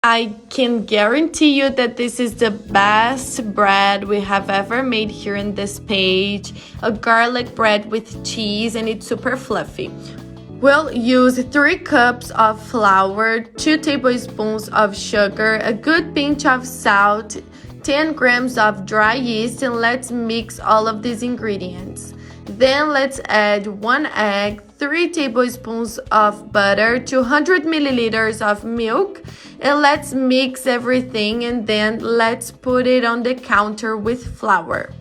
I can guarantee you that this is the best bread we have ever made here in this page. A garlic bread with cheese, and it's super fluffy. We'll use 3 cups of flour, 2 tablespoons of sugar, a good pinch of salt, 10 grams of dry yeast, and let's mix all of these ingredients. Then let's add 1 egg, 3 tablespoons of butter, 200 milliliters of milk, and let's mix everything, and then let's put it on the counter with flour.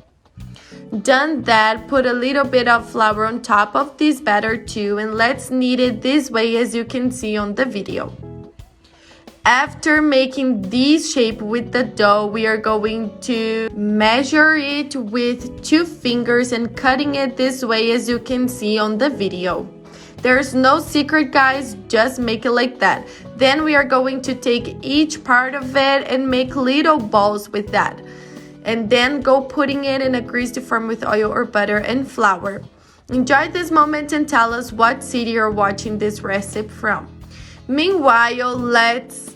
Done that, put a little bit of flour on top of this batter too, and let's knead it this way as you can see on the video. After making this shape with the dough, we are going to measure it with 2 fingers and cutting it this way as you can see on the video. There's no secret, guys, just make it like that. Then we are going to take each part of it and make little balls with that. And then go putting it in a greased form with oil or butter and flour. Enjoy this moment and tell us what city you're watching this recipe from. Meanwhile, let's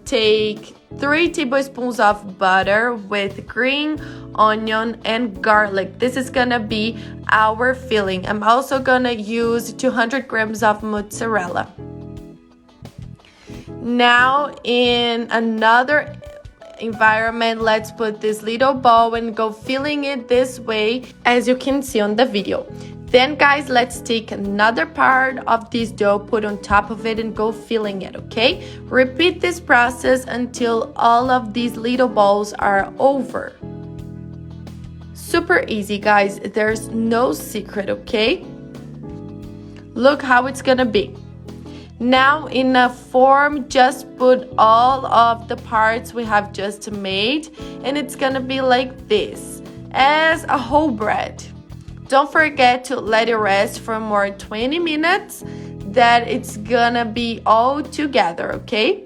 take 3 tablespoons of butter with green onion and garlic. This is gonna be our filling. I'm also gonna use 200 grams of mozzarella. Now in another environment, let's put this little ball and go filling it this way as you can see on the video. Then guys, let's take another part of this dough, put on top of it and go filling it, okay? Repeat this process until all of these little balls are over. Super easy, guys, there's no secret, okay? Look how it's gonna be. Now in a form, just put all of the parts we have just made, and it's gonna be like this, as a whole bread. Don't forget to let it rest for more 20 minutes, that it's gonna be all together, okay?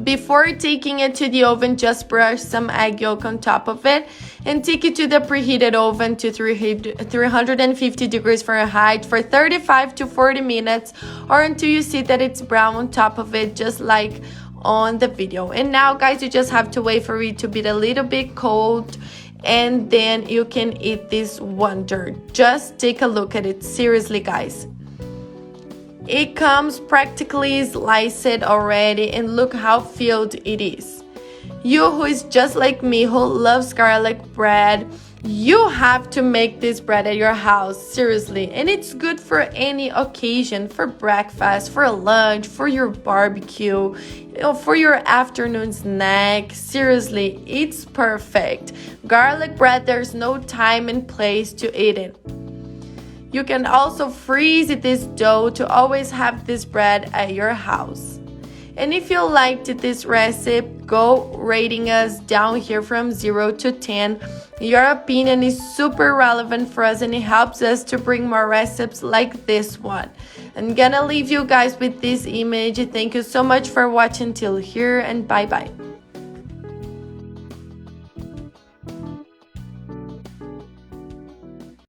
Before taking it to the oven, just brush some egg yolk on top of it and take it to the preheated oven to 350 degrees Fahrenheit for 35 to 40 minutes, or until you see that it's brown on top of it, just like on the video. And now guys, you just have to wait for it to be a little bit cold, and then you can eat this wonder. Just take a look at it, seriously guys. It comes practically sliced already, and look how filled it is. You who is just like me, who loves garlic bread, you have to make this bread at your house, seriously. And it's good for any occasion, for breakfast, for lunch, for your barbecue, for your afternoon snack. Seriously, it's perfect. Garlic bread, there's no time and place to eat it. You can also freeze this dough to always have this bread at your house. And if you liked this recipe, go rating us down here from 0 to 10. Your opinion is super relevant for us, and it helps us to bring more recipes like this one. I'm gonna leave you guys with this image. Thank you so much for watching till here, and bye bye.